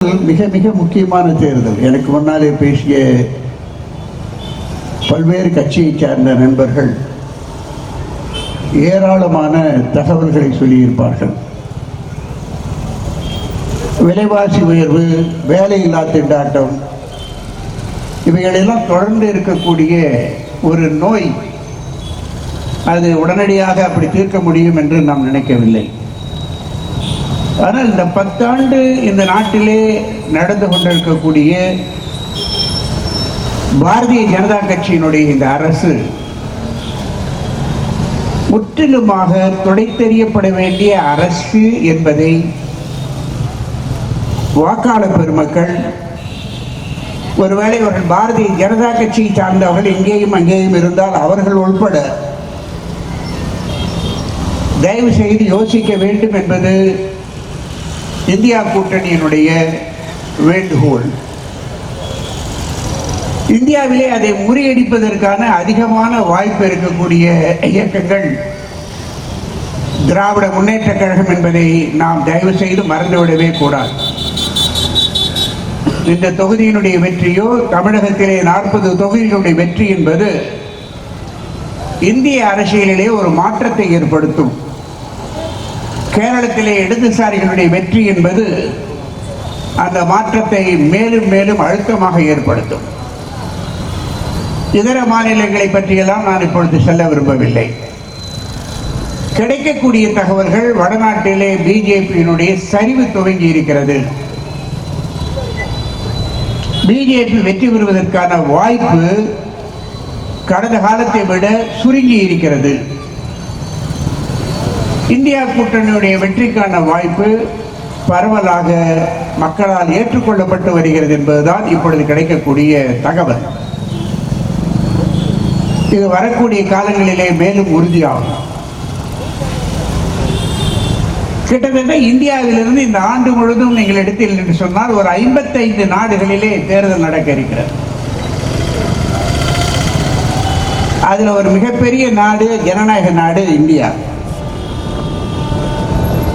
மிக மிக முக்கியமான தேர்தல். எனக்கு முன்னாலே பேசிய பல்வேறு கட்சியைச் சார்ந்த நண்பர்கள் ஏராளமான தகவல்களை சொல்லியிருப்பார்கள். விலைவாசி உயர்வு, வேலையில்லா திண்டாட்டம், இவைகளெல்லாம் தொடர்ந்து இருக்கக்கூடிய ஒரு நோய். அது உடனடியாக அப்படி தீர்க்க முடியும் என்று நாம் நினைக்கவில்லை. ஆனால் இந்த 10 ஆண்டு இந்த நாட்டிலே நடந்து கொண்டிருக்கக்கூடிய பாரதிய ஜனதா கட்சியினுடைய இந்த அரசு முற்றிலுமாக துடைத்தெறியப்பட வேண்டிய அரசு என்பதை வாக்காளர் பெருமக்கள், ஒருவேளை அவர்கள் பாரதிய ஜனதா கட்சியை சார்ந்தவர்கள் இங்கேயும் அங்கேயும் இருந்தால் அவர்கள் உள்பட தயவு செய்து யோசிக்க வேண்டும் என்பது இந்தியா கூட்டணியினுடைய வேண்டுகோள். இந்தியாவிலே அதை முறியடிப்பதற்கான அதிகமான வாய்ப்பு இருக்கக்கூடிய இயக்கங்கள் திராவிட முன்னேற்ற கழகம் என்பதை நாம் தயவு செய்து மறந்துவிடவே கூடாது. இந்த தொகுதியினுடைய வெற்றியோ, தமிழகத்திலே 40 தொகுதிகளுடைய வெற்றி என்பது இந்திய அரசியலிலே ஒரு மாற்றத்தை ஏற்படுத்தும். கேரளத்திலே இடதுசாரிகளுடைய வெற்றி என்பது அந்த மாற்றத்தை மேலும் மேலும் அழுத்தமாக ஏற்படுத்தும். இதர மாநிலங்களை பற்றியெல்லாம் நான் இப்பொழுது செல்ல விரும்பவில்லை. கிடைக்கக்கூடிய தகவல்கள், வடநாட்டிலே பிஜேபியினுடைய சரிவு துவங்கி இருக்கிறது. பிஜேபி வெற்றி பெறுவதற்கான வாய்ப்பு கடந்த காலத்தை விட சுருங்கி இருக்கிறது. இந்தியா கூட்டணியுடைய வெற்றிக்கான வாய்ப்பு பரவலாக மக்களால் ஏற்றுக்கொள்ளப்பட்டு வருகிறது என்பதுதான் இப்பொழுது கிடைக்கக்கூடிய தகவல். இது வரக்கூடிய காலங்களிலே மேலும் உறுதியாகும். கிட்டத்தட்ட இந்தியாவிலிருந்து இந்த ஆண்டு முழுவதும் நீங்கள் எடுத்தீர்கள் என்று சொன்னால் ஒரு 55 நாடுகளிலே தேர்தல் நடக்க இருக்கிறது. அதுல ஒரு மிகப்பெரிய நாடு, ஜனநாயக நாடு இந்தியா.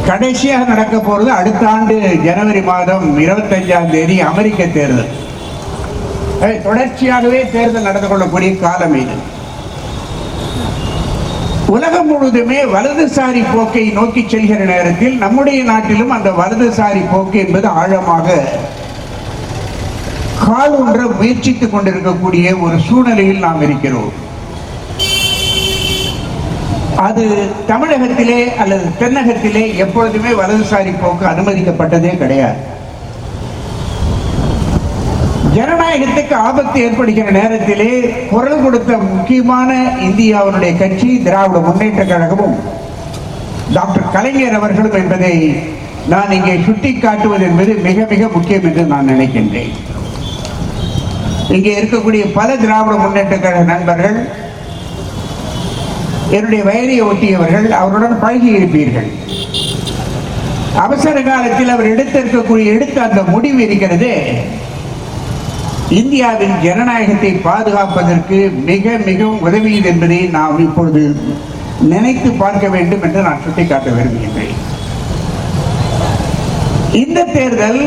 கடைசியாக நடக்க போறது அடுத்த ஆண்டு ஜனவரி மாதம் 25ஆம் தேதி அமெரிக்க தேர்தல். தொடர்ச்சியாகவே தேர்தல் நடந்து கொள்ளக்கூடிய காலம் இது. உலகம் முழுவதுமே வலதுசாரி போக்கை நோக்கி செல்கிற நேரத்தில் நம்முடைய நாட்டிலும் அந்த வலதுசாரி போக்கு என்பது ஆழமாக காலூன்ற முயற்சித்துக் கொண்டிருக்கக்கூடிய ஒரு சூழ்நிலையில் நாம் இருக்கிறோம். அது தமிழகத்திலே அல்லது தென்னகத்திலே எப்பொழுதுமே வலதுசாரி போக்கு அனுமதிக்கப்பட்டதே கிடையாது. ஜனநாயகத்துக்கு ஆபத்து ஏற்படுகிற நேரத்திலே குரல் கொடுத்த முக்கியமான இந்தியாவுடைய கட்சி திராவிட முன்னேற்ற கழகமும் டாக்டர் கலைஞர் அவர்களும் என்பதை நான் இங்கே சுட்டி காட்டுவது என்பது மிக மிக முக்கியம் என்று நான் நினைக்கின்றேன். இங்கே இருக்கக்கூடிய பல திராவிட முன்னேற்ற கழக நண்பர்கள், என்னுடைய வயதை ஒட்டியவர்கள், அவருடன் பழகி இருப்பீர்கள். அவசர காலத்தில் அவர் எடுத்த அந்த முடிவு இருக்கிறது, இந்தியாவின் ஜனநாயகத்தை பாதுகாப்பதற்கு மிக மிகவும் உதவியது என்பதை நாம் இப்பொழுது நினைத்து பார்க்க வேண்டும் என்று நான் சுட்டிக்காட்ட விரும்புகின்றேன். இந்த தேர்தல்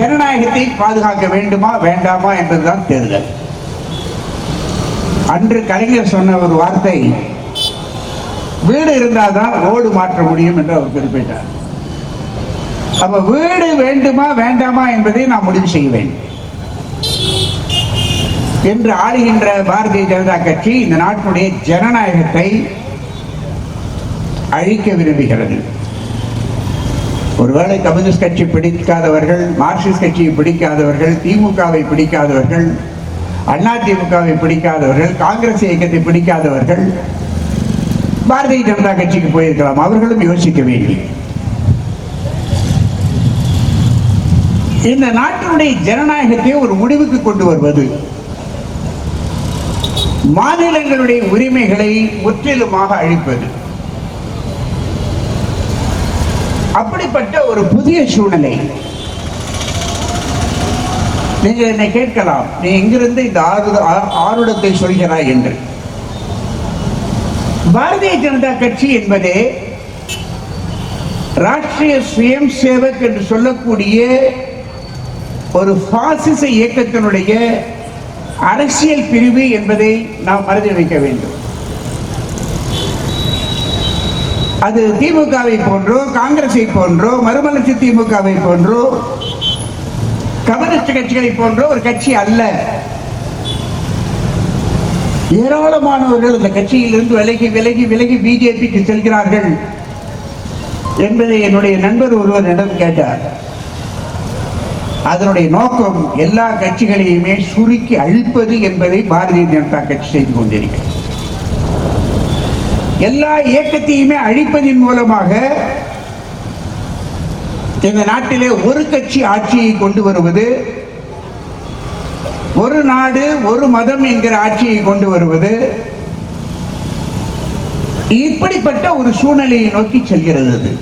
ஜனநாயகத்தை பாதுகாக்க வேண்டுமா வேண்டாமா என்பதுதான் தேர்தல். அன்று கலைஞர் சொன்ன ஒரு வார்த்தை, வீடு இருந்தால்தான் ரோடு மாற்ற முடியும் என்று அவர் குறிப்பிட்டார். அப்ப வீடு வேண்டுமா வேண்டாமா என்பதை நாம் முடிவு செய்ய வேண்டும் என்று ஆளுகின்ற பாரதிய ஜனதா கட்சி இந்த நாட்டினுடைய ஜனநாயகத்தை அழிக்க விரும்புகிறது. ஒருவேளை கம்யூனிஸ்ட் கட்சி பிடிக்காதவர்கள், மார்க்சிஸ்ட் கட்சியை பிடிக்காதவர்கள், திமுகவை பிடிக்காதவர்கள், அதிமுகவை பிடிக்காதவர்கள், காங்கிரஸ் இயக்கத்தை பிடிக்காதவர்கள் பாரதிய ஜனதா கட்சிக்கு போயிருக்கலாம். அவர்களும் யோசிக்க வேண்டும். இந்த நாட்டினுடைய ஜனநாயகத்தை ஒரு முடிவுக்கு கொண்டு வருவது, மாநிலங்களுடைய உரிமைகளை முற்றிலுமாக அழிப்பது, அப்படிப்பட்ட ஒரு புதிய சூழ்நிலை. நீங்கள் என்னை கேட்கலாம், நீ எங்கிருந்து இந்த ஆருடத்தை சொல்கிறாய் என்று. பாரதிய ஜனதா கட்சி என்பதே ராஷ்டிரிய சுயம் சேவக் என்று சொல்லக்கூடிய ஒரு பாசிச இயக்கத்தினுடைய அரசியல் பிரிவு என்பதை நாம் மனதில் வைக்க வேண்டும். அது திமுகவை போன்றோ, காங்கிரஸை போன்றோ, மறுமலர்ச்சி திமுகவை போன்றோ, கம்யூனிஸ்ட் கட்சிகளை போன்றோ ஒரு கட்சி அல்ல. ஏராளமானவர்கள் இந்த கட்சியிலிருந்து விலகி விலகி விலகி பிஜேபிக்கு செல்கிறார்கள் என்பதை என்னுடைய நண்பர் ஒருவர் என்னிடம் கேட்டார். அதனுடைய நோக்கம் எல்லா கட்சிகளையுமே சுருக்கி அழிப்பது என்பதை பாரதிய ஜனதா கட்சி செய்து கொண்டிருக்கிறது. எல்லா இயக்கத்தையுமே அழிப்பதின் மூலமாக இந்த நாட்டிலே ஒரு கட்சி ஆட்சியை கொண்டு வருவது, ஒரு நாடு ஒரு மதம் என்கிற ஆட்சியை கொண்டு வருவது, இப்படிப்பட்ட ஒரு சூழ்நிலையை நோக்கி செல்கிறது.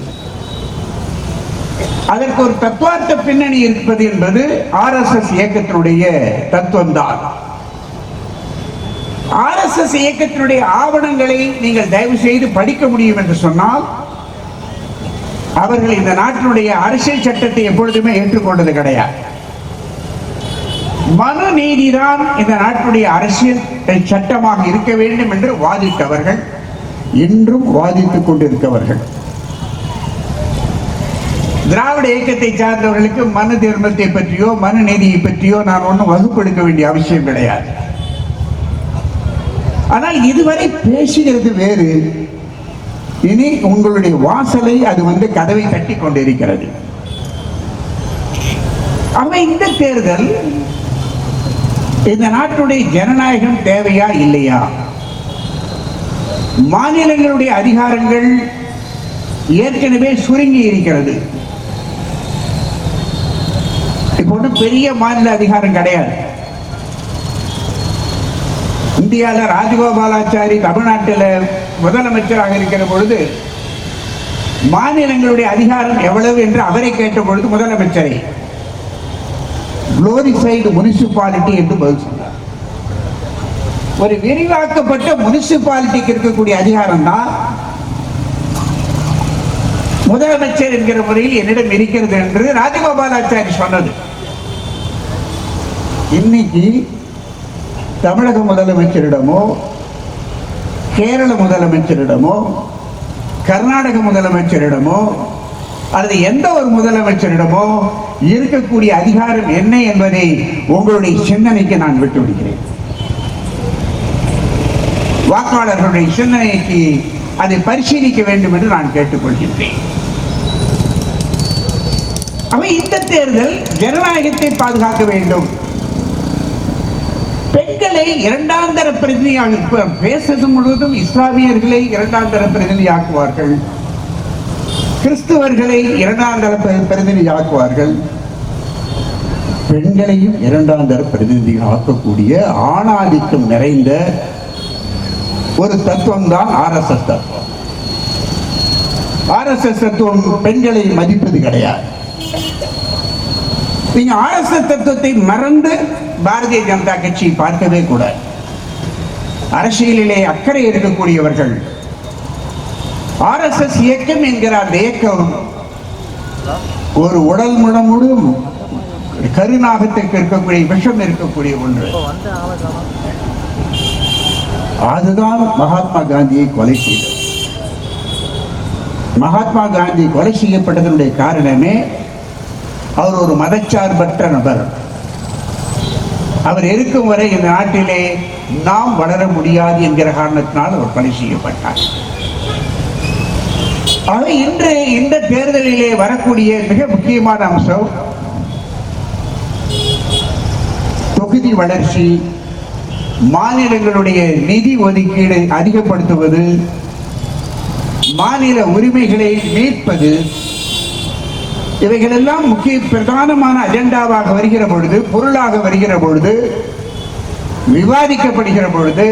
அதற்கு ஒரு தத்துவார்த்த பின்னணி இருப்பது என்பது RSS இயக்கத்தினுடைய தத்துவம் தான். RSS இயக்கத்தினுடைய ஆவணங்களை நீங்கள் தயவு செய்து படிக்க முடியும் என்று சொன்னால், அவர்கள் இந்த நாட்டினுடைய அரசியல் சட்டத்தை எப்பொழுதுமே ஏற்றுக்கொண்டது கிடையாது. மனு நீதிதான் இந்த நாட்டுடைய அரசியல் சட்டமாக இருக்க வேண்டும் என்று வாதிட்டவர்கள், இன்றும் வாதித்துக் கொண்டிருக்கிறவர்கள். திராவிட இயக்கத்தை சார்ந்தவர்களுக்கு மனு தர்மத்தை பற்றியோ மனு நீதியை பற்றியோ நான் ஒன்றும் வகுப்பெடுக்க வேண்டிய அவசியம் கிடையாது. ஆனால் இதுவரை பேசுகிறது வேறு, இனி உங்களுடைய வாசலை அது கதவை தட்டி கொண்டிருக்கிறது. இந்த தேர்தல் இந்த நாட்டுடைய ஜனநாயகம் தேவையா இல்லையா? மாநிலங்களுடைய அதிகாரங்கள் ஏற்கனவே சுருங்கி இருக்கிறது. இப்போ ஒன்றும் பெரிய மாநில அதிகாரம் கிடையாது. இந்தியாவில் ராஜகோபாலாச்சாரி தமிழ்நாட்டில் முதலமைச்சராக இருக்கிற பொழுது மாநிலங்களுடைய அதிகாரம் எவ்வளவு என்று அவரை கேட்ட பொழுது முதலமைச்சரை குளோரிஃபைடு முனிசிபாலிட்டி என்று பதில் சொன்னார். ஒரு விரிவாக்கப்பட்ட முனிசிபாலிட்டிக்கு இருக்கக்கூடிய அதிகாரம் தான் முதலமைச்சர் என்கிற முறையில் என்னிடம் இருக்கிறது என்று ராஜகோபாலாச்சாரி சொன்னது. இன்னைக்கு தமிழக முதலமைச்சரிடமோ, கேரள முதலமைச்சரிடமோ, கர்நாடக முதலமைச்சரிடமோ அல்லது எந்த ஒரு முதலமைச்சரிடமோ இருக்கக்கூடிய அதிகாரம் என்ன என்பதை உங்களுடைய சிந்தனைக்கு நான் விட்டுவிடுகிறேன். வாக்காளர்களுடைய சிந்தனைக்கு அதை பரிசீலிக்க வேண்டும் என்று நான் கேட்டுக்கொள்கின்றேன். இந்த தேர்தல் ஜனநாயகத்தை பாதுகாக்க வேண்டும். பெண்களை இரண்டாம் தர பிரதிநிதியாக பேசுவது முழுவதும் இஸ்லாமியர்களை இரண்டாம் தர பிரதிநிதியாக்குவார்கள், கிறிஸ்துவர்களை இரண்டாம் தர பிரதிநிதியாக்குவார்கள், பெண்களையும் இரண்டாம் தர பிரதிநிதிகள் ஆக்கக்கூடிய ஆணாதிக்கம் நிறைந்த ஒரு தத்துவம் தான் RSS தத்துவம். RSS தத்துவம் பெண்களை மதிப்பது கிடையாது. நீங்க RSS தத்துவத்தை மறந்து பாரதிய ஜனதா கட்சி பார்க்கவே கூடாது. அரசியலிலே அக்கறை இருக்கக்கூடியவர்கள் RSS இயக்கம் என்கிற அந்த இயக்கம் ஒரு உடல் முழமுடும் கருநாகத்துக்கு இருக்கக்கூடிய விஷம் இருக்கக்கூடிய ஒன்று. அதுதான் மகாத்மா காந்தியை கொலை செய்தது. மகாத்மா காந்தி கொலை செய்யப்பட்டதனுடைய காரணமே அவர் ஒரு மதச்சார்பற்ற நபர். அவர் இருக்கும் வரை இந்த நாட்டிலே நாம் வளர முடியாது என்கிற காரணத்தினால் அவர் கொலை செய்யப்பட்டார். இன்று இந்த தேர்தலிலே வரக்கூடிய மிக முக்கியமான அம்சம் தொகுதி வளர்ச்சி, மாநிலங்களுடைய நிதி ஒதுக்கீடு அதிகப்படுத்துவது, மாநில உரிமைகளை மீட்பது, இவைகள் எல்லாம் முக்கிய பிரதானமான அஜெண்டாவாக வருகிற பொழுது, பொருளாக வருகிற பொழுது, விவாதிக்கப்படுகிற பொழுது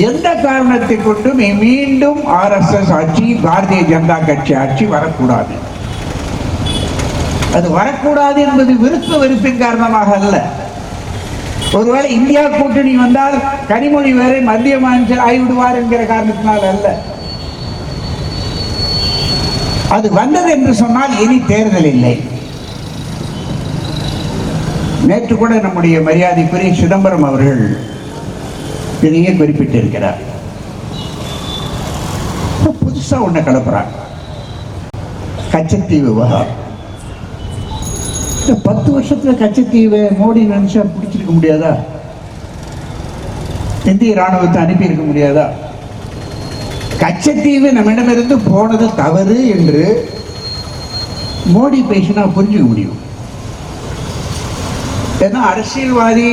எந்த காரணத்தை கொண்டும் மீண்டும் RSS ஆட்சி, பாரதிய ஜனதா கட்சி ஆட்சி வரக்கூடாது. அது வரக்கூடாது என்பது வெறுப்பின் காரணமாக அல்ல. ஒருவேளை இந்தியா கூட்டணி வந்தால் கனிமொழி வேற மத்திய அமைச்சர் ஆகிவிடுவார் என்கிற காரணத்தினால் அல்ல. அது வந்தது என்று சொன்னால் இனி தேர்தல் இல்லை. நேற்று கூட நம்முடைய மரியாதைக்குரிய சிதம்பரம் அவர்கள் இதையே குறிப்பிட்டிருக்கிறார். புதுசா ஒண்ணு கலப்புறாங்க, கச்சத்தீவு விவகாரம். 10 வருஷத்துல கச்சத்தீவை மோடி நினைச்சா பிடிச்சிருக்க முடியாதா? இந்திய ராணுவத்தை அனுப்பி இருக்க முடியாதா? கச்சத்தீவு நம்மிடமிருந்து போனது தவறு என்று மோடி பேசினா புரிஞ்சுக்க முடியும். ஏன்னா அரசியல்வாதி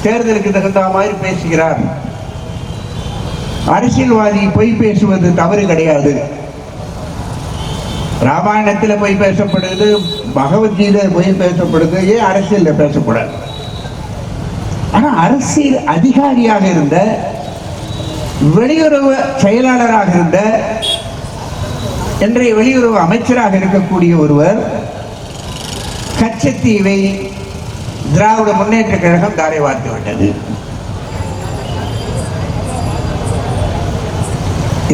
தேர்தலுக்கு தகுந்த மாதிரி பேசுகிறார். அரசியல்வாதி பொய் பேசுவது தவறு கிடையாது. ராமாயணத்தில் பொய் பேசப்படுது, பகவத்கீதை பொய் பேசப்படுது, ஏன் அரசியல் பேசக்கூடாது? ஆனா அரசியல் அதிகாரியாக இருந்த, வெளியுறவு செயலாளராக இருந்த, இன்றைய வெளியுறவு அமைச்சராக இருக்கக்கூடிய ஒருவர் கச்சத்தீவை திராவிட முன்னேற்ற கழகம் தாரை வார்த்து விட்டது.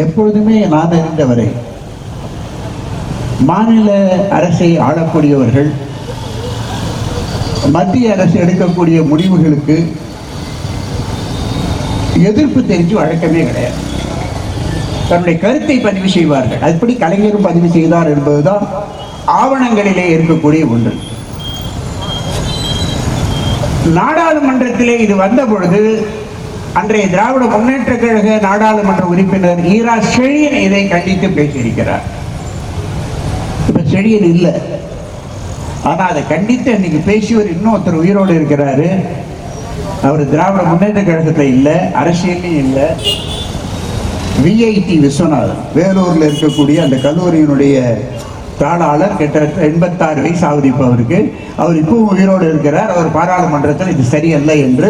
எப்பொழுதுமே நான் இருந்தவரை மாநில அரசை ஆளக்கூடியவர்கள் மத்திய அரசு எடுக்கக்கூடிய முடிவுகளுக்கு எதிர்ப்பு தெரிஞ்சு வழக்கமே கிடையாது. தன்னுடைய கருத்தை பதிவு செய்வார்கள். அதுபடி கலைஞரும் பதிவு செய்தார் என்பதுதான் ஆவணங்களிலே இருக்கக்கூடிய ஒன்று. நாடாளுமன்றத்திலே இது வந்த பொழுது அன்றைய திராவிட முன்னேற்ற கழக நாடாளுமன்ற உறுப்பினர் ஈரா செழியன் இதை கண்டித்து பேசியிருக்கிறார். இப்ப செழியன் இல்லை, ஆனா அதை கண்டித்து அன்னைக்கு பேசியவர் இன்னொருத்தர் உயிரோடு இருக்கிறாரு. அவர் திராவிட முன்னேற்ற கழகத்தில் இல்லை, அரசியலையும் இல்லை. விஐடி விஸ்வநாதன், வேலூர்ல இருக்கக்கூடிய அந்த கல்லூரியினுடைய தாளாளர், கிட்டத்தட்ட 86 வயசு ஆகுது இப்போ அவருக்கு. அவர் இப்பவும் உயிரோடு இருக்கிறார். அவர் பாராளுமன்றத்தில் இது சரியல்ல என்று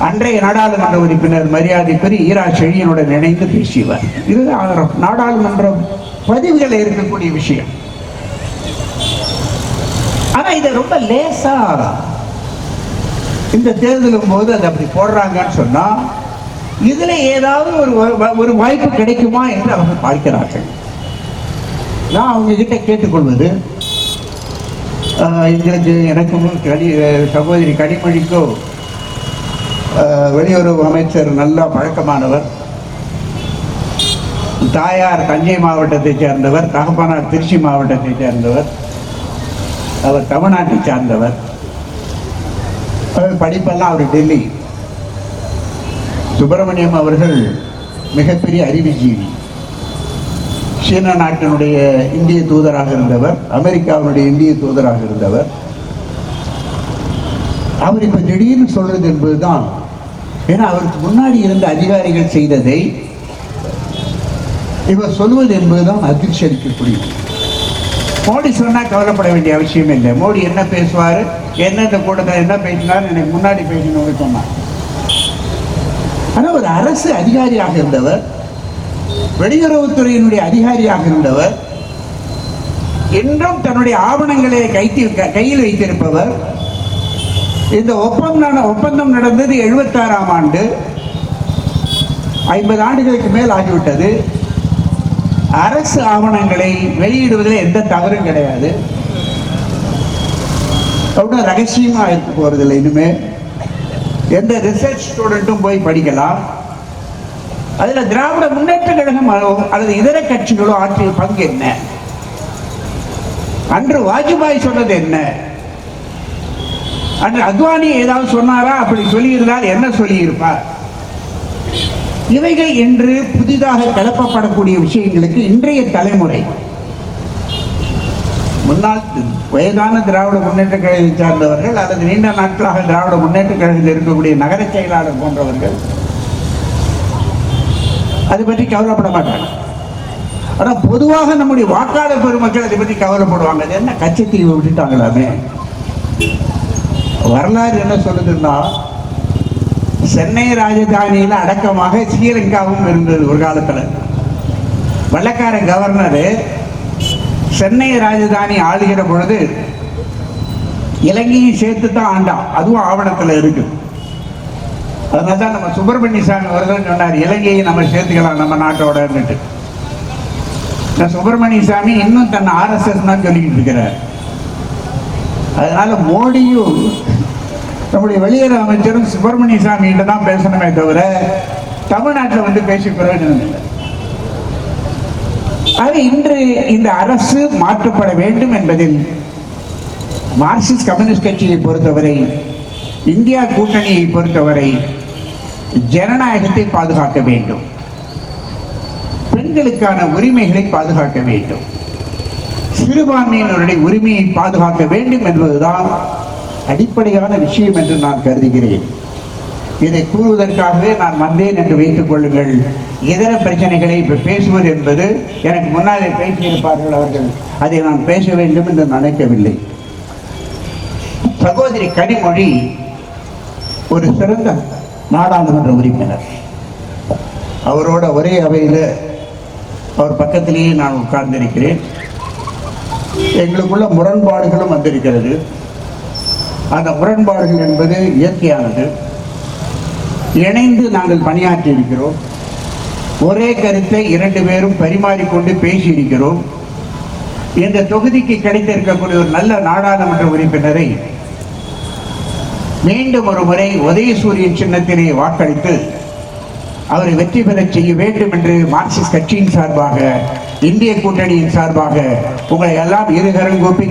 அன்றைய நாடாளுமன்ற உறுப்பினர் மரியாதைக்குரிய ஈரா செழியனுடன் இணைந்து பேசியவர். இது நாடாளுமன்ற பதிவுகள் இருக்கக்கூடிய விஷயம். ஆனா இதை ரொம்ப லேசா இந்த தேர்தலும் போது அதை அப்படி போடுறாங்கன்னு சொன்னா இதுல ஏதாவது ஒரு வாய்ப்பு கிடைக்குமா என்று அவர்கள் பார்க்கிறார்கள். நான் அவங்க கிட்ட கேட்டுக்கொள்வது, எங்களுக்கு எனக்கும் சகோதரி கனிமொழிக்கோ வெளியுறவு அமைச்சர் நல்லா பழக்கமானவர். தாயார் தஞ்சை மாவட்டத்தை சேர்ந்தவர், தகப்பனார் திருச்சி மாவட்டத்தை சேர்ந்தவர், அவர் தமிழ்நாட்டை சார்ந்தவர். படிப்பெல்லாம் அவர் டெல்லி. சுப்பிரமணியம் அவர்கள் மிகப்பெரிய அறிவுஜீவி. சீன நாட்டினுடைய இந்திய தூதராக இருந்தவர், அமெரிக்காவினுடைய இந்திய தூதராக இருந்தவர். அவர் இப்ப திடீர்னு சொல்றது என்பதுதான், ஏன்னா அவருக்கு முன்னாடி இருந்த அதிகாரிகள் செய்ததை இவர் சொல்வது என்பதுதான் அதிர்ச்சி அளிக்கக்கூடிய. மோடி சொன்னா கவலைப்பட வேண்டிய அவசியம் இல்லை. மோடி என்ன பேசுவாரு, என்னென்ன கூட்டத்தில் என்ன பேசினார், எனக்கு முன்னாடி பேசணும்னு சொன்னார். ஆனா ஒரு அரசு அதிகாரியாக இருந்தவர், வெளியுறவுத்துறையினுடைய அதிகாரியாக இருந்தவர், இன்றும் தன்னுடைய ஆவணங்களை கையில் வைத்திருப்பவர். இந்த ஒப்பந்தம் நடந்தது 76ஆம் ஆண்டு, 50 ஆண்டுகளுக்கு மேல் ஆகிவிட்டது. அரசு ஆவணங்களை வெளியிடுவதில் எந்த தவறும் கிடையாது. ரகசியமா இருக்க போறதில்லை. இனிமே எந்த ரிசர்ச் ஸ்டூடெண்ட்டும் போய் படிக்கலாம். அதுல திராவிட முன்னேற்ற கழகம் அல்லது இதர கட்சிகளோ ஆற்றிய பங்கு என்ன, அன்று வாஜ்பாய் சொன்னது என்ன, அன்று அத்வானி ஏதாவது சொன்னாரா, அப்படி சொல்லியிருந்தால் என்ன சொல்லியிருப்பார், இவைகள் என்று புதிதாக கிளப்பப்படக்கூடிய விஷயங்களுக்கு இன்றைய தலைமுறை, முன்னாள் வயதான திராவிட முன்னேற்ற கழகத்தை சார்ந்தவர்கள் அல்லது நீண்ட நாட்களாக திராவிட முன்னேற்ற கழகத்தில் இருக்கக்கூடிய நகர செயலாளர் போன்றவர்கள் அதை பற்றி கவலைப்பட மாட்டாங்க. ஆனா பொதுவாக நம்முடைய வாக்காளர் பெருமக்கள் அதை பற்றி கவலைப்படுவாங்க. அது என்ன கச்சத்தீவை விட்டுட்டாங்களாமே. வரலாறு என்ன சொல்லுதுன்னா, சென்னை ராஜதானியில அடக்கமாக ஸ்ரீலங்காவும் இருந்தது ஒரு காலத்துல. வெள்ளக்கார கவர்னர் சென்னை ராஜதானி ஆளுகிற பொழுது இலங்கையும் சேர்த்து தான் ஆண்டான். அதுவும் ஆவணத்துல இருக்கு. அதனால்தான் நம்ம சுப்பிரமணிய சாமி அவர்கள் சொன்னார், இலங்கையை நம்ம சேர்த்துக்கலாம் நம்ம நாட்டோட. சுப்பிரமணிய சாமி இன்னும் தன் ஆர்எஸ்எஸ் தான் சொல்லிக்கிட்டு இருக்கிறார். அதனால மோடியும் நம்முடைய வெளியுறவு அமைச்சரும் சுப்பிரமணிய சாமி கிட்ட தான் பேசணுமே தவிர தமிழ்நாட்டில் வந்து பேசி பிரயோஜனம் இல்லை. ஆக இன்று இந்த அரசு மாற்றப்பட வேண்டும் என்பதில் மார்க்சிஸ்ட் கம்யூனிஸ்ட் கட்சியை பொறுத்தவரை, இந்தியா கூட்டணியை பொறுத்தவரை ஜனநாயகத்தை பாதுகாக்க வேண்டும், பெண்களுக்கான உரிமைகளை பாதுகாக்க வேண்டும், சிறுபான்மையினருடைய உரிமையை பாதுகாக்க வேண்டும் என்பதுதான் அடிப்படையான விஷயம் என்று நான் கருதுகிறேன். இதை கூறுவதற்காகவே நான் வந்தேன் என்று வைத்துக் கொள்ளுங்கள். இதர பிரச்சனைகளை இப்ப பேசுவது என்பது எனக்கு முன்னாலே பேசியிருப்பார்கள் அவர்கள், அதை நான் பேச வேண்டும் என்று நினைக்கவில்லை. சகோதரி கனிமொழி ஒரு சிறந்த நாடாளுமன்ற உறுப்பினர். அவரோட ஒரே அவையில் அவர் பக்கத்திலேயே நான் உட்கார்ந்திருக்கிறேன். எங்களுக்குள்ள முரண்பாடுகளும் வந்திருக்கிறது. அந்த முரண்பாடுகள் என்பது இயற்கையானது. இணைந்து நாங்கள் பணியாற்றி இருக்கிறோம். ஒரே கருத்தை இரண்டு பேரும் பரிமாறிக்கொண்டு பேசி இருக்கிறோம். இந்த தொகுதிக்கு கிடைத்திருக்கக்கூடிய ஒரு நல்ல நாடாளுமன்ற உறுப்பினரை மீண்டும் ஒரு முறை உதயசூரியன் சின்னத்திலே வாக்களித்து அவரை வெற்றி பெற செய்ய வேண்டும் என்று மார்க்சிஸ்ட் கட்சியின் சார்பாக, இந்திய கூட்டணியின் சார்பாக உங்களை எல்லாம் இருகரம் கூப்பி